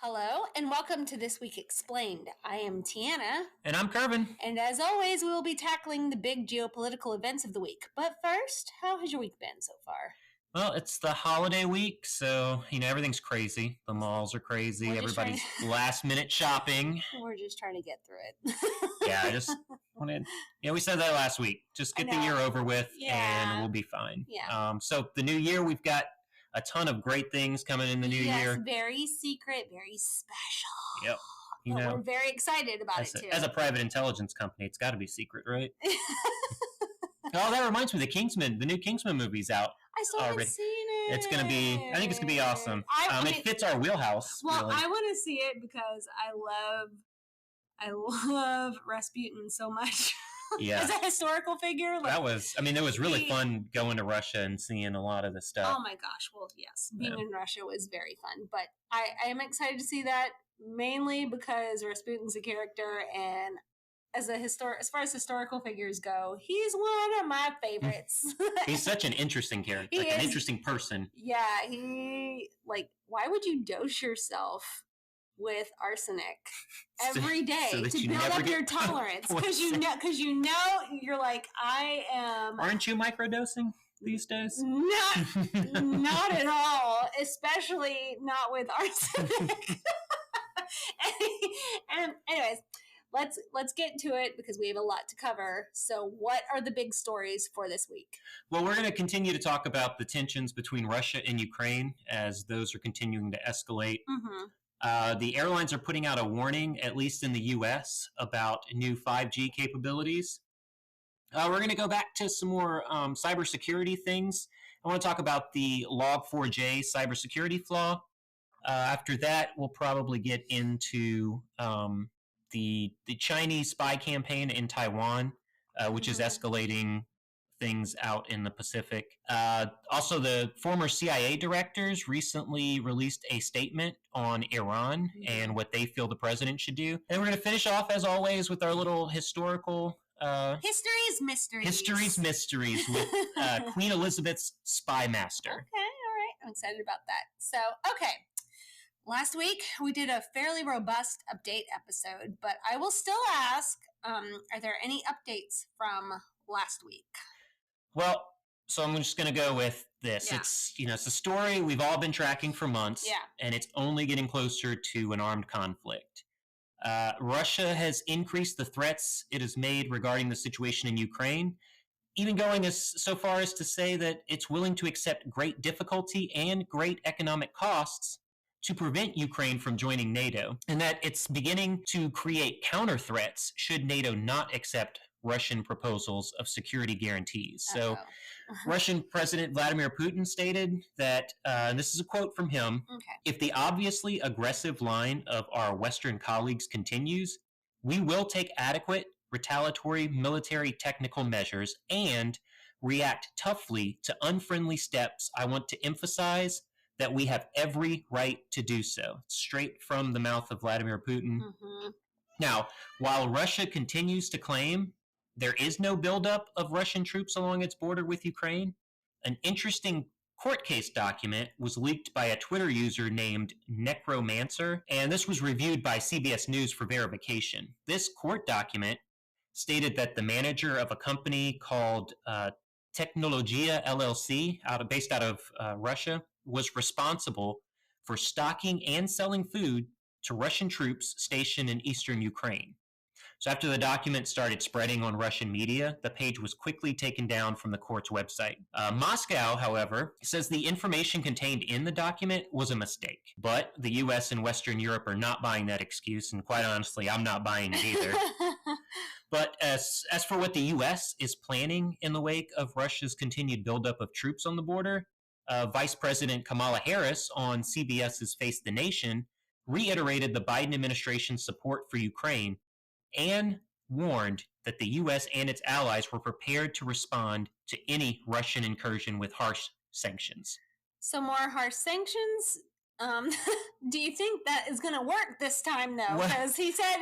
Hello, and welcome to This Week Explained. I am Tiana. And I'm Kervin. And as always, we will be tackling the big geopolitical events of the week. But first, how has your week been so far? Well, it's the holiday week, so, everything's crazy. The malls are crazy. Everybody's last-minute shopping. We're just trying to get through it. Yeah, I just wanted... we said that last week. Just get the year over with, and we'll be fine. Yeah. So, the new year, we've got a ton of great things coming in the new year. Very secret, very special. Yep. But we're very excited about it, too. As a private intelligence company, it's got to be secret, right? Oh, that reminds me, the new Kingsman movie's out. I still haven't seen it. It's going to be, I think it's going to be awesome. It fits our wheelhouse. Well, really. I want to see it because I love Rasputin so much. Yeah. As a historical figure. It was really fun going to Russia and seeing a lot of the stuff. Oh my gosh. Well, yes. Being in Russia was very fun. But I am excited to see that, mainly because Rasputin's a character, and as far as historical figures go, he's one of my favorites. He's such an interesting character, an interesting person. Yeah, why would you dose yourself with arsenic every day to build up your tolerance? Because you're like, I am. Aren't you microdosing these days? Not at all, especially not with arsenic. And anyways, let's get to it because we have a lot to cover. So what are the big stories for this week? Well, we're going to continue to talk about the tensions between Russia and Ukraine as those are continuing to escalate. Mm-hmm. The airlines are putting out a warning, at least in the U.S., about new 5G capabilities. We're going to go back to some more cybersecurity things. I want to talk about the Log4j cybersecurity flaw. After that, we'll probably get into the Chinese spy campaign in Taiwan, which is escalating things out in the Pacific. Also, the former CIA directors recently released a statement on Iran and what they feel the president should do. And we're going to finish off, as always, with our little historical... History's Mysteries with Queen Elizabeth's Spy Master. Okay, all right. I'm excited about that. So, okay. Last week, we did a fairly robust update episode, but I will still ask, are there any updates from last week? Well, so I'm just going to go with this. Yeah. It's a story we've all been tracking for months, and it's only getting closer to an armed conflict. Russia has increased the threats it has made regarding the situation in Ukraine, even going so far as to say that it's willing to accept great difficulty and great economic costs to prevent Ukraine from joining NATO, and that it's beginning to create counter threats should NATO not accept Russian proposals of security guarantees. So Russian President Vladimir Putin stated that, and this is a quote from him, if the obviously aggressive line of our Western colleagues continues, we will take adequate retaliatory military technical measures and react toughly to unfriendly steps. I want to emphasize that we have every right to do so. Straight from the mouth of Vladimir Putin. Mm-hmm. Now, while Russia continues to claim there is no buildup of Russian troops along its border with Ukraine, an interesting court case document was leaked by a Twitter user named Necromancer, and this was reviewed by CBS News for verification. This court document stated that the manager of a company called Technologia LLC, based out of Russia, was responsible for stocking and selling food to Russian troops stationed in eastern Ukraine. So after the document started spreading on Russian media, the page was quickly taken down from the court's website. Moscow, however, says the information contained in the document was a mistake. But the U.S. and Western Europe are not buying that excuse, and quite honestly, I'm not buying it either. But as for what the U.S. is planning in the wake of Russia's continued buildup of troops on the border, Vice President Kamala Harris on CBS's Face the Nation reiterated the Biden administration's support for Ukraine and warned that the U.S. and its allies were prepared to respond to any Russian incursion with harsh sanctions. So more harsh sanctions? Do you think that is going to work this time, though? Because he said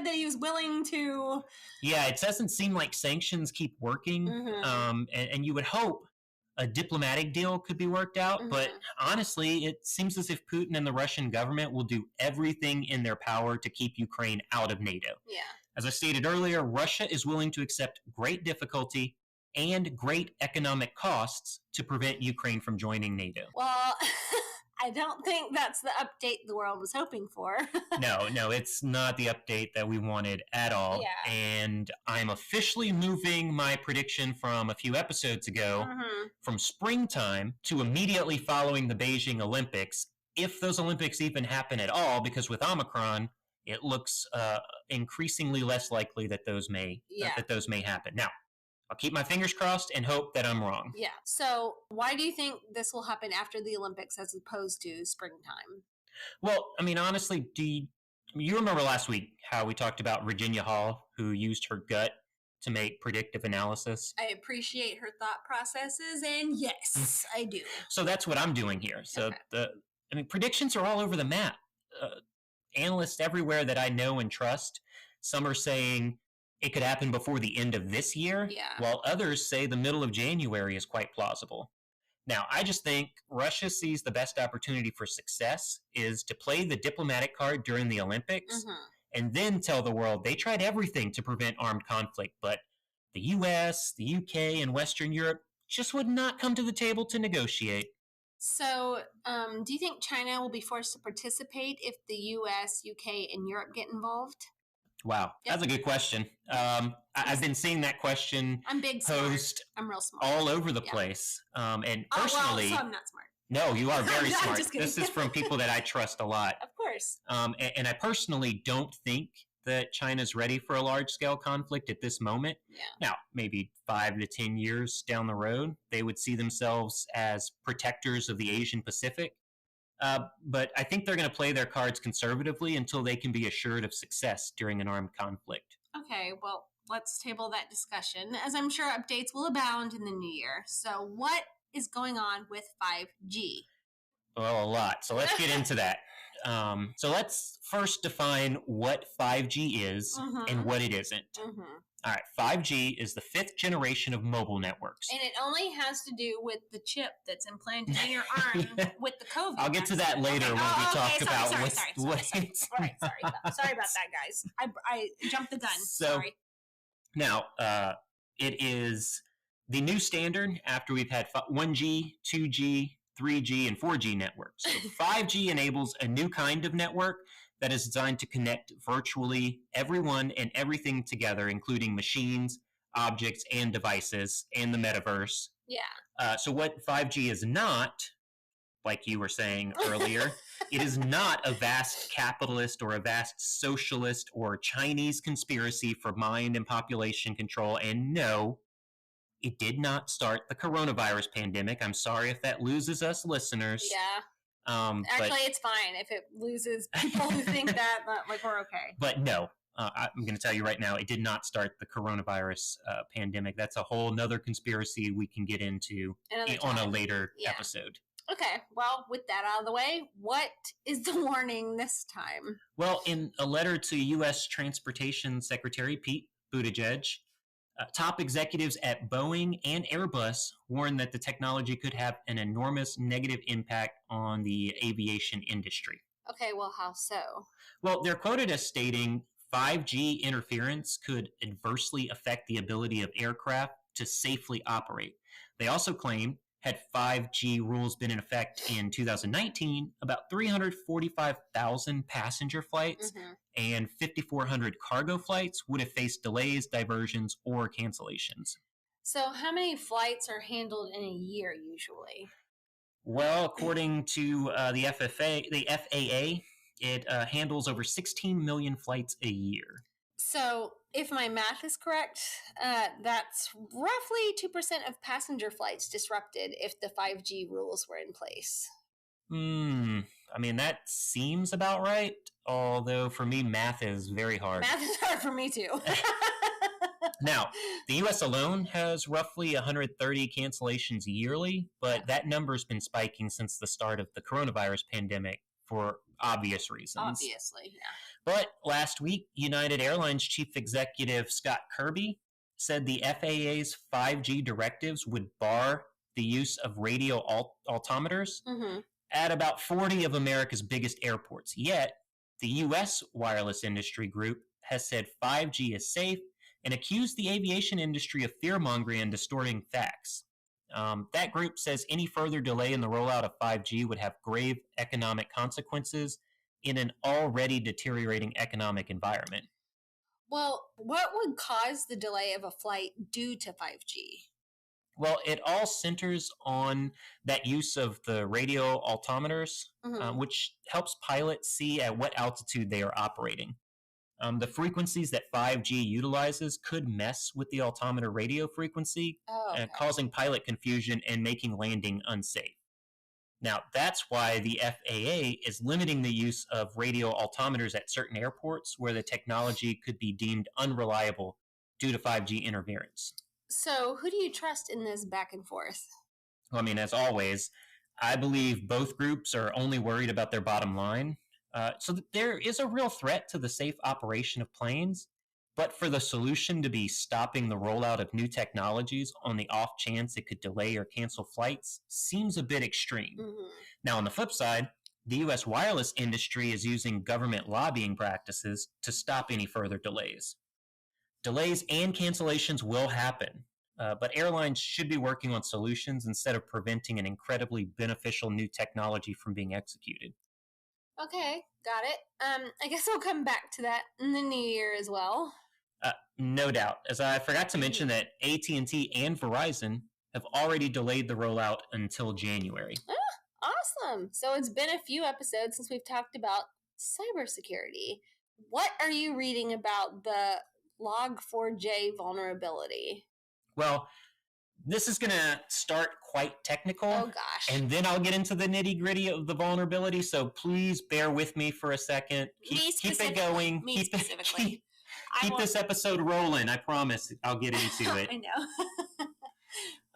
that he was willing to... Yeah, it doesn't seem like sanctions keep working. Mm-hmm. And you would hope a diplomatic deal could be worked out. Mm-hmm. But honestly, it seems as if Putin and the Russian government will do everything in their power to keep Ukraine out of NATO. Yeah. As I stated earlier, Russia is willing to accept great difficulty and great economic costs to prevent Ukraine from joining NATO. Well, I don't think that's the update the world was hoping for. No, it's not the update that we wanted at all. Yeah. And I'm officially moving my prediction from a few episodes ago from springtime to immediately following the Beijing Olympics, if those Olympics even happen at all, because with Omicron, it looks increasingly less likely that those may happen. Now, I'll keep my fingers crossed and hope that I'm wrong. Yeah. So why do you think this will happen after the Olympics as opposed to springtime? Well, I mean, honestly, you remember last week how we talked about Virginia Hall, who used her gut to make predictive analysis? I appreciate her thought processes, and yes, I do. So that's what I'm doing here. So predictions are all over the map. Analysts everywhere that I know and trust, some are saying it could happen before the end of this year, while others say the middle of January is quite plausible. Now, I just think Russia sees the best opportunity for success is to play the diplomatic card during the Olympics and then tell the world they tried everything to prevent armed conflict, but the US, the UK, and Western Europe just would not come to the table to negotiate. So, do you think China will be forced to participate if the US, UK, and Europe get involved? Wow, that's a good question. I've been seeing that question posed I'm real smart. all over the place. And personally, so I'm not smart. No, you are very smart. This is from people that I trust a lot. Of course. And I personally don't think that China's ready for a large-scale conflict at this moment. Yeah. Now, maybe 5 to 10 years down the road, they would see themselves as protectors of the Asian Pacific. But I think they're going to play their cards conservatively until they can be assured of success during an armed conflict. Okay, well, let's table that discussion, as I'm sure updates will abound in the new year. So what is going on with 5G? Well, a lot. So let's get into that. So let's first define what 5G is and what it isn't. All right, 5G is the 5th generation of mobile networks. And it only has to do with the chip that's implanted in your arm with the COVID. I'll get to that later when we talk about what's... Sorry about that, guys. I jumped the gun. Sorry. Now, it is the new standard after we've had 1G, 2G, 3G, and 4G networks. So 5G enables a new kind of network that is designed to connect virtually everyone and everything together, including machines, objects, and devices, and the metaverse. Yeah. So what 5G is not, like you were saying earlier, it is not a vast capitalist or a vast socialist or Chinese conspiracy for mind and population control. And no, it did not start the coronavirus pandemic. I'm sorry if that loses us listeners. Yeah. Actually, it's fine if it loses people who think that, like, we're okay. But no, I'm going to tell you right now, it did not start the coronavirus pandemic. That's a whole nother conspiracy we can get into on a later episode. Okay, well, with that out of the way, what is the warning this time? Well, in a letter to U.S. Transportation Secretary Pete Buttigieg, top executives at Boeing and Airbus warned that the technology could have an enormous negative impact on the aviation industry. Okay, well, how so? Well, they're quoted as stating 5G interference could adversely affect the ability of aircraft to safely operate. They also claim, had 5G rules been in effect in 2019, about 345,000 passenger flights and 5,400 cargo flights would have faced delays, diversions, or cancellations. So how many flights are handled in a year usually? Well, according to the FAA, it handles over 16 million flights a year. So if my math is correct, that's roughly 2% of passenger flights disrupted if the 5G rules were in place. I mean, that seems about right. Although for me, math is very hard. Math is hard for me too. Now, the U.S. alone has roughly 130 cancellations yearly, but that number's been spiking since the start of the coronavirus pandemic for obvious reasons. Obviously, yeah. But last week, United Airlines chief executive Scott Kirby said the FAA's 5G directives would bar the use of radio altimeters at about 40 of America's biggest airports. Yet, the U.S. wireless industry group has said 5G is safe and accused the aviation industry of fear-mongering and distorting facts. That group says any further delay in the rollout of 5G would have grave economic consequences in an already deteriorating economic environment. Well, what would cause the delay of a flight due to 5G? Well, it all centers on that use of the radio altimeters, which helps pilots see at what altitude they are operating. The frequencies that 5G utilizes could mess with the altimeter radio frequency, causing pilot confusion and making landing unsafe. Now, that's why the FAA is limiting the use of radio altimeters at certain airports where the technology could be deemed unreliable due to 5G interference. So, who do you trust in this back and forth? Well, I mean, as always, I believe both groups are only worried about their bottom line. So there is a real threat to the safe operation of planes, but for the solution to be stopping the rollout of new technologies on the off chance it could delay or cancel flights seems a bit extreme. Now, on the flip side, the U.S. wireless industry is using government lobbying practices to stop any further delays. Delays and cancellations will happen, but airlines should be working on solutions instead of preventing an incredibly beneficial new technology from being executed. Okay, got it. I guess I'll come back to that in the new year as well. No doubt. As I forgot to mention that AT&T and Verizon have already delayed the rollout until January. Awesome. So it's been a few episodes since we've talked about cybersecurity. What are you reading about the Log4j vulnerability? Well, this is going to start quite technical. Oh, gosh. And then I'll get into the nitty-gritty of the vulnerability, so please bear with me for a second. Keep it going. Keep this episode rolling. I promise I'll get into it. I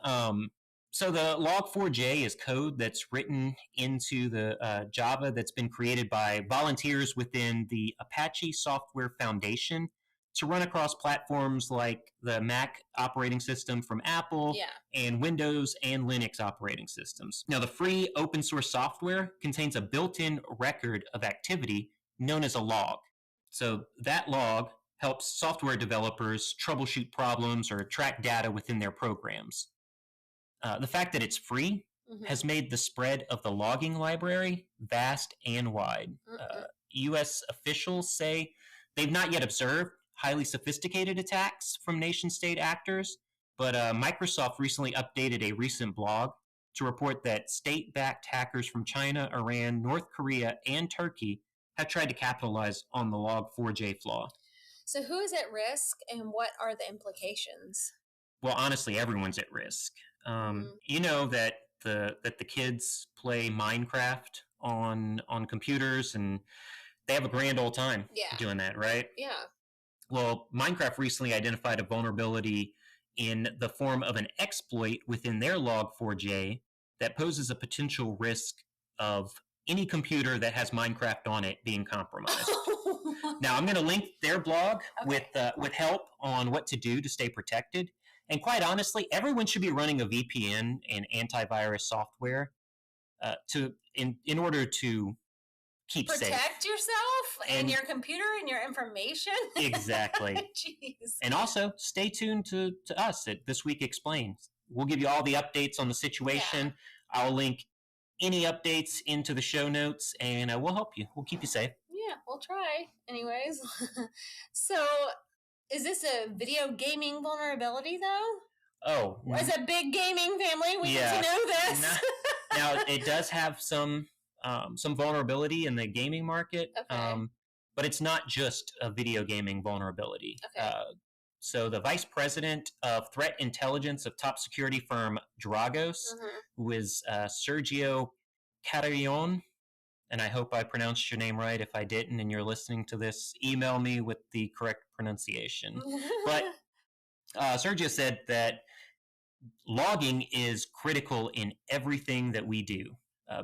know. So the Log4j is code that's written into the Java that's been created by volunteers within the Apache Software Foundation to run across platforms like the Mac operating system from Apple and Windows and Linux operating systems. Now, the free open source software contains a built-in record of activity known as a log. So that log helps software developers troubleshoot problems or track data within their programs. The fact that it's free has made the spread of the logging library vast and wide. U.S. officials say they've not yet observed highly sophisticated attacks from nation-state actors, but Microsoft recently updated a recent blog to report that state-backed hackers from China, Iran, North Korea, and Turkey have tried to capitalize on the Log4j flaw. So who is at risk, and what are the implications? Well, honestly, everyone's at risk. You know that the kids play Minecraft on computers, and they have a grand old time doing that, right? Yeah. Well, Minecraft recently identified a vulnerability in the form of an exploit within their Log4j that poses a potential risk of any computer that has Minecraft on it being compromised. Now, I'm going to link their blog with help on what to do to stay protected. And quite honestly, everyone should be running a VPN and antivirus software in order to keep safe. Protect yourself and your computer and your information. Exactly. Jeez. And also, stay tuned to us at This Week Explains. We'll give you all the updates on the situation. Yeah. I'll link any updates into the show notes, and we'll help you. We'll keep you safe. Yeah, we'll try. Anyways. So, is this a video gaming vulnerability, though? Oh. As a big gaming family, we need to know this. Now, it does have some vulnerability in the gaming market, but it's not just a video gaming vulnerability. Okay. So the vice president of threat intelligence of top security firm Dragos, who is Sergio Carrion, and I hope I pronounced your name right. If I didn't and you're listening to this, email me with the correct pronunciation. But Sergio said that logging is critical in everything that we do.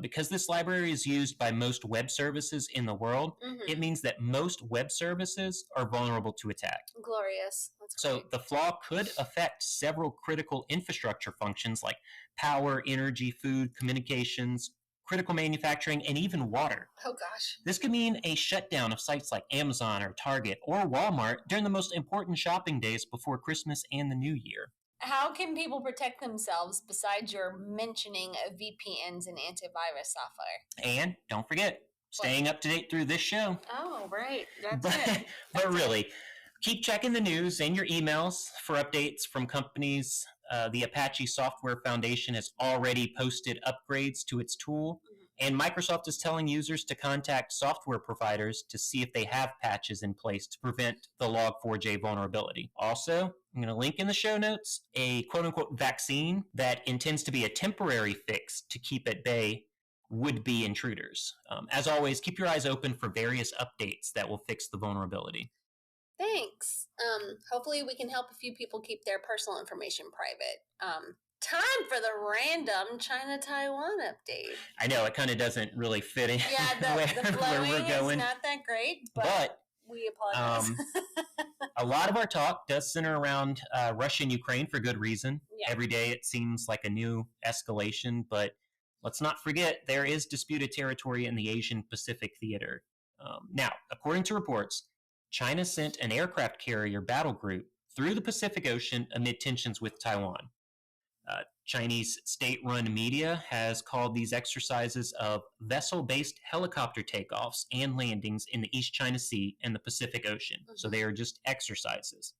Because this library is used by most web services in the world, it means that most web services are vulnerable to attack. Glorious. That's so great. The flaw could affect several critical infrastructure functions like power, energy, food, communications, critical manufacturing, and even water. Oh, gosh. This could mean a shutdown of sites like Amazon or Target or Walmart during the most important shopping days before Christmas and the New Year. How can people protect themselves besides your mentioning of VPNs and antivirus software? And don't forget, staying up to date through this show. Oh, right. That's it. But really, keep checking the news and your emails for updates from companies. The Apache Software Foundation has already posted upgrades to its tool, and Microsoft is telling users to contact software providers to see if they have patches in place to prevent the Log4j vulnerability. Also, I'm going to link in the show notes a quote-unquote vaccine that intends to be a temporary fix to keep at bay would-be intruders. As always, keep your eyes open for various updates that will fix the vulnerability. Thanks. Hopefully we can help a few people keep their personal information private. Time for the random China-Taiwan update. I know, it kind of doesn't really fit in the flowing where we're going. Is not that great, but we apologize. A lot of our talk does center around Russia and Ukraine for good reason. Yeah. Every day it seems like a new escalation, but let's not forget there is disputed territory in the Asian Pacific theater. Now, according to reports, China sent an aircraft carrier battle group through the Pacific Ocean amid tensions with Taiwan. Chinese state-run media has called these exercises of vessel-based helicopter takeoffs and landings in the East China Sea and the Pacific Ocean. So they are just exercises.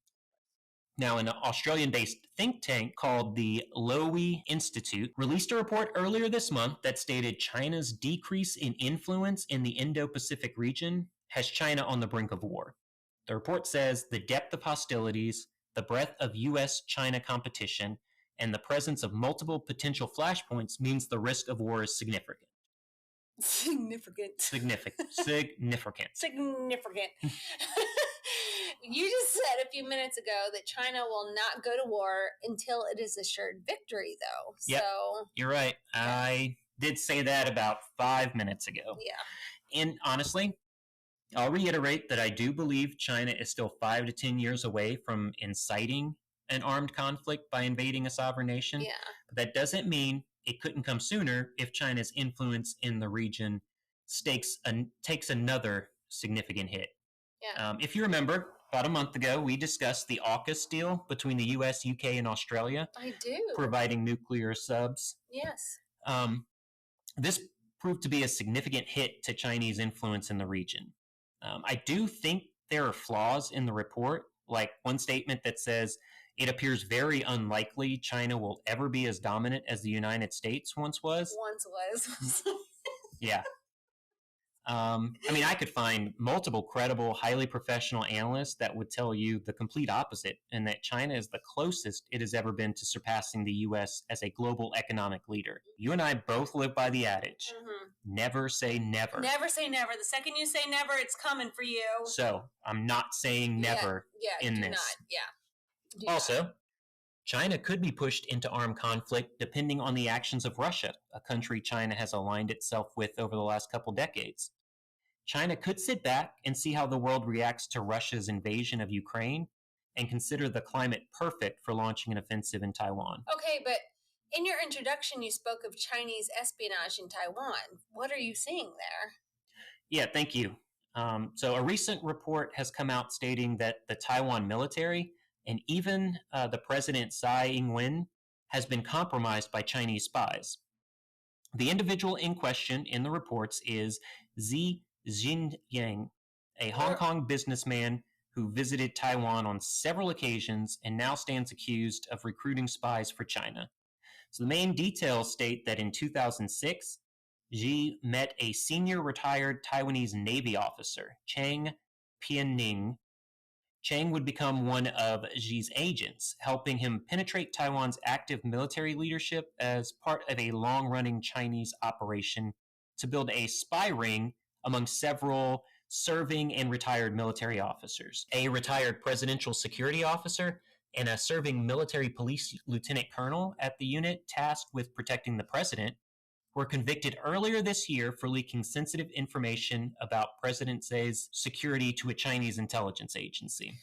Now, an Australian-based think tank called the Lowy Institute released a report earlier this month that stated China's decrease in influence in the Indo-Pacific region has China on the brink of war. The report says the depth of hostilities, the breadth of U.S.-China competition, and the presence of multiple potential flashpoints means the risk of war is significant. Significant. You just said a few minutes ago that China will not go to war until it is assured victory, though. Yep, so you're right. I did say that about 5 minutes ago. Yeah. And honestly, I'll reiterate that I do believe China is still 5 to 10 years away from inciting an armed conflict by invading a sovereign nation. Yeah. But that doesn't mean it couldn't come sooner if China's influence in the region takes another significant hit. Yeah. If you remember, about a month ago, we discussed the AUKUS deal between the U.S., UK, and Australia. I do. Providing nuclear subs. Yes. This proved to be a significant hit to Chinese influence in the region. I do think there are flaws in the report, like one statement that says, it appears very unlikely China will ever be as dominant as the United States once was. Yeah. I could find multiple credible, highly professional analysts that would tell you the complete opposite, and that China is the closest it has ever been to surpassing the U.S. as a global economic leader. You and I both live by the adage, never say never. Never say never. The second you say never, it's coming for you. So, I'm not saying never in this. Also, China could be pushed into armed conflict depending on the actions of Russia, a country China has aligned itself with over the last couple decades. China could sit back and see how the world reacts to Russia's invasion of Ukraine and consider the climate perfect for launching an offensive in Taiwan. Okay, but in your introduction, you spoke of Chinese espionage in Taiwan. What are you seeing there? Yeah, thank you. So a recent report has come out stating that the Taiwan military and even the president Tsai Ing-wen has been compromised by Chinese spies. The individual in question in the reports is Xi Jinping, a Hong Kong businessman who visited Taiwan on several occasions and now stands accused of recruiting spies for China. So the main details state that in 2006, Xi met a senior retired Taiwanese Navy officer, Chang Pianning. Chang would become one of Xi's agents, helping him penetrate Taiwan's active military leadership as part of a long-running Chinese operation to build a spy ring among several serving and retired military officers. A retired presidential security officer and a serving military police lieutenant colonel at the unit tasked with protecting the president were convicted earlier this year for leaking sensitive information about President Xi's security to a Chinese intelligence agency.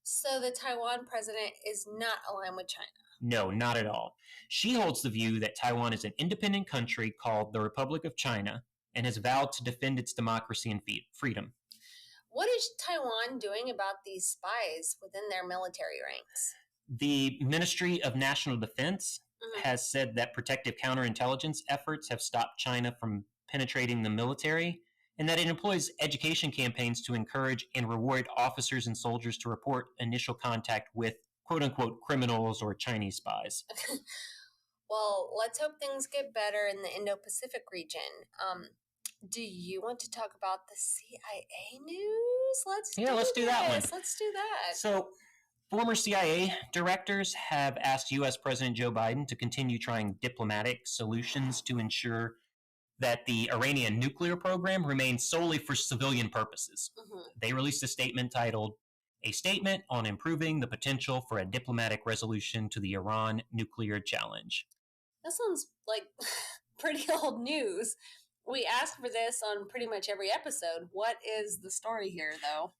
So the Taiwan president is not aligned with China? No, not at all. She holds the view that Taiwan is an independent country called the Republic of China and has vowed to defend its democracy and freedom. What is Taiwan doing about these spies within their military ranks? The Ministry of National Defense has said that protective counterintelligence efforts have stopped China from penetrating the military, and that it employs education campaigns to encourage and reward officers and soldiers to report initial contact with quote-unquote criminals or Chinese spies. Well, let's hope things get better in the Indo-Pacific region. Do you want to talk about the CIA news? Let's do that one. Let's do that. So, former CIA directors have asked U.S. President Joe Biden to continue trying diplomatic solutions to ensure that the Iranian nuclear program remains solely for civilian purposes. They released a statement titled, "A Statement on Improving the Potential for a Diplomatic Resolution to the Iran Nuclear Challenge." That sounds like pretty old news. We ask for this on pretty much every episode. What is the story here, though?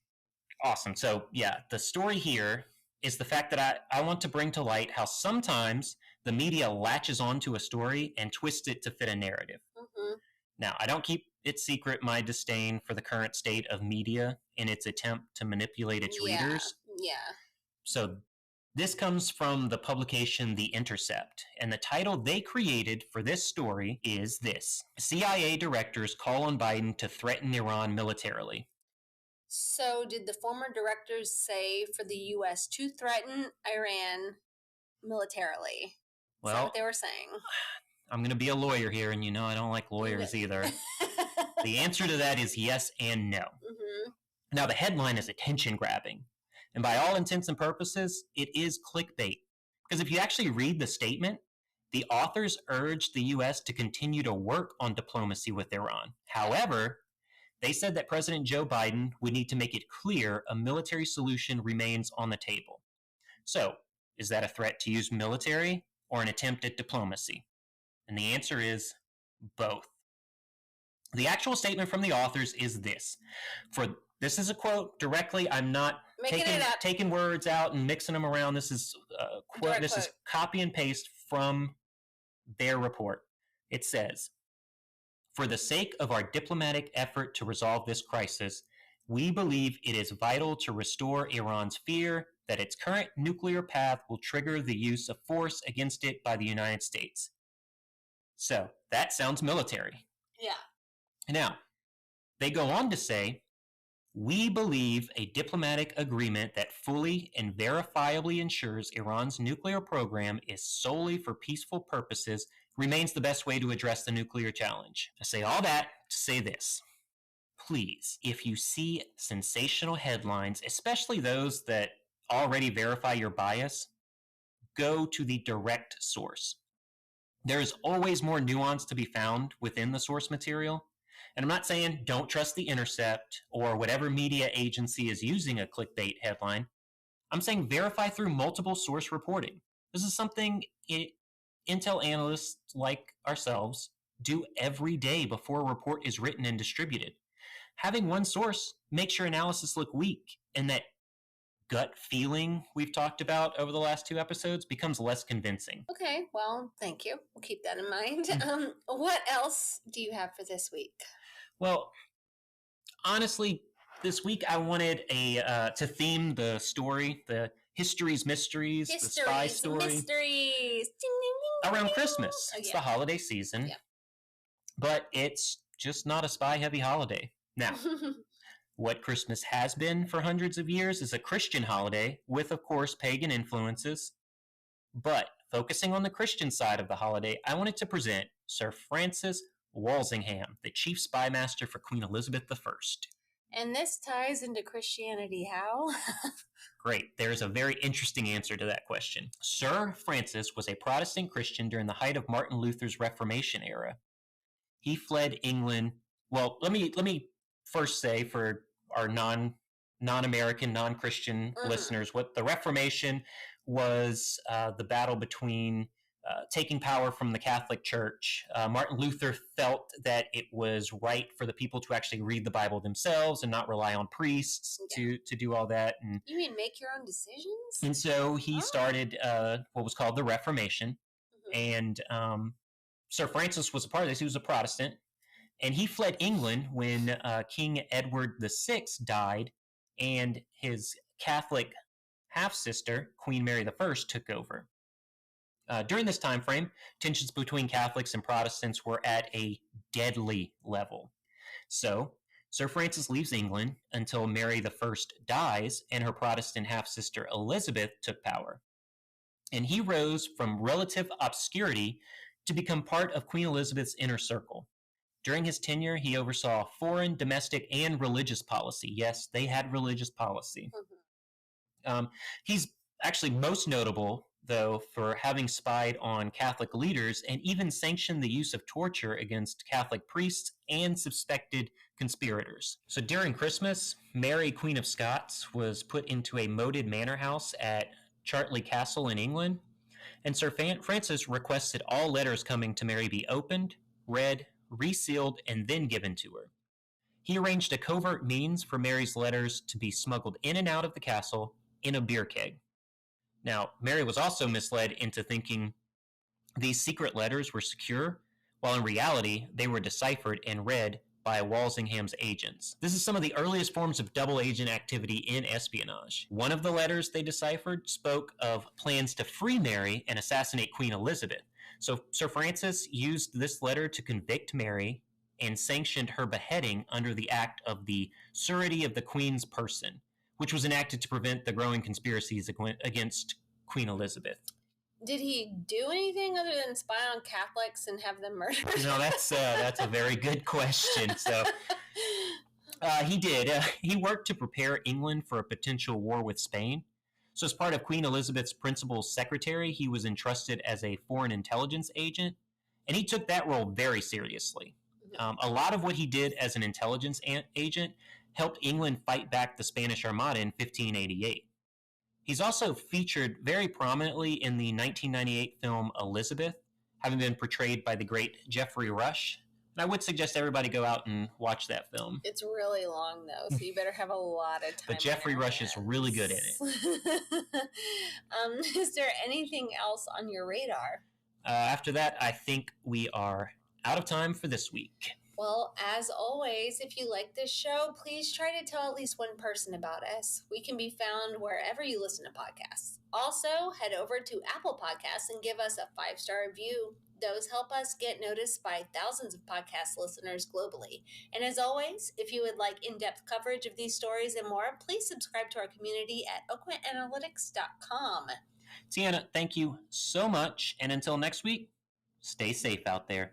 Awesome. So, yeah, the story here is the fact that I want to bring to light how sometimes the media latches onto a story and twists it to fit a narrative. Now, I don't keep it secret my disdain for the current state of media in its attempt to manipulate its readers. Yeah. So this comes from the publication The Intercept, and the title they created for this story is this: CIA directors call on Biden to threaten Iran militarily. So did the former directors say for the U.S. to threaten Iran militarily? Is that what they were saying? I'm going to be a lawyer here, and I don't like lawyers either. The answer to that is yes and no. Now, the headline is attention-grabbing, and by all intents and purposes, it is clickbait. Because if you actually read the statement, the authors urged the U.S. to continue to work on diplomacy with Iran. However, they said that President Joe Biden would need to make it clear a military solution remains on the table. So, is that a threat to use military or an attempt at diplomacy? And the answer is both. The actual statement from the authors is this. This is a quote directly. I'm not taking words out and mixing them around. This is a quote. This is copy and paste from their report. It says, "For the sake of our diplomatic effort to resolve this crisis, we believe it is vital to restore Iran's fear that its current nuclear path will trigger the use of force against it by the United States." So, that sounds military. Yeah. Now, they go on to say, "We believe a diplomatic agreement that fully and verifiably ensures Iran's nuclear program is solely for peaceful purposes remains the best way to address the nuclear challenge." I say all that to say this. Please, if you see sensational headlines, especially those that already verify your bias, go to the direct source. There is always more nuance to be found within the source material. And I'm not saying don't trust The Intercept or whatever media agency is using a clickbait headline. I'm saying verify through multiple source reporting. This is something intel analysts like ourselves do every day before a report is written and distributed. Having one source makes your analysis look weak, and that gut feeling we've talked about over the last 2 episodes becomes less convincing. Okay, well, thank you. We'll keep that in mind. What else do you have for this week? Well, honestly, this week I wanted to theme the story, the History's Mysteries, the spy story. Mysteries. Ding, ding, ding, around ding. Christmas. It's the holiday season. But it's just not a spy-heavy holiday. Now, what Christmas has been for hundreds of years is a Christian holiday with, of course, pagan influences. But focusing on the Christian side of the holiday, I wanted to present Sir Francis Walsingham, the chief spy master for Queen Elizabeth I. And this ties into Christianity how? Great. There's a very interesting answer to that question. Sir Francis was a Protestant Christian during the height of Martin Luther's Reformation era. He fled England. Well, let me first say for our non-American, non-Christian listeners, what the Reformation was the battle between taking power from the Catholic Church. Martin Luther felt that it was right for the people to actually read the Bible themselves and not rely on priests to do all that. And, you mean make your own decisions? And so he started what was called the Reformation. And Sir Francis was a part of this. He was a Protestant. And he fled England when King Edward VI died, and his Catholic half-sister, Queen Mary I, took over. During this time frame, tensions between Catholics and Protestants were at a deadly level. So, Sir Francis leaves England until Mary I dies and her Protestant half-sister Elizabeth took power. And he rose from relative obscurity to become part of Queen Elizabeth's inner circle. During his tenure, he oversaw foreign, domestic, and religious policy. Yes, they had religious policy. He's actually most notable, though, for having spied on Catholic leaders and even sanctioned the use of torture against Catholic priests and suspected conspirators. So during Christmas, Mary, Queen of Scots, was put into a moated manor house at Chartley Castle in England, and Sir Francis requested all letters coming to Mary be opened, read, resealed, and then given to her. He arranged a covert means for Mary's letters to be smuggled in and out of the castle in a beer keg. Now, Mary was also misled into thinking these secret letters were secure, while in reality, they were deciphered and read by Walsingham's agents. This is some of the earliest forms of double agent activity in espionage. One of the letters they deciphered spoke of plans to free Mary and assassinate Queen Elizabeth. So Sir Francis used this letter to convict Mary and sanctioned her beheading under the act of the surety of the Queen's person, which was enacted to prevent the growing conspiracies against Queen Elizabeth. Did he do anything other than spy on Catholics and have them murdered? That's a very good question. So he did. He worked to prepare England for a potential war with Spain. So as part of Queen Elizabeth's principal secretary, he was entrusted as a foreign intelligence agent, and he took that role very seriously. A lot of what he did as an intelligence agent helped England fight back the Spanish Armada in 1588. He's also featured very prominently in the 1998 film Elizabeth, having been portrayed by the great Geoffrey Rush. And I would suggest everybody go out and watch that film. It's really long, though, so you better have a lot of time. But Geoffrey Rush is really good in it. Is there anything else on your radar? After that, I think we are out of time for this week. Well, as always, if you like this show, please try to tell at least one person about us. We can be found wherever you listen to podcasts. Also, head over to Apple Podcasts and give us a 5-star review. Those help us get noticed by thousands of podcast listeners globally. And as always, if you would like in-depth coverage of these stories and more, please subscribe to our community at aucoinanalytics.com. Tiana, thank you so much. And until next week, stay safe out there.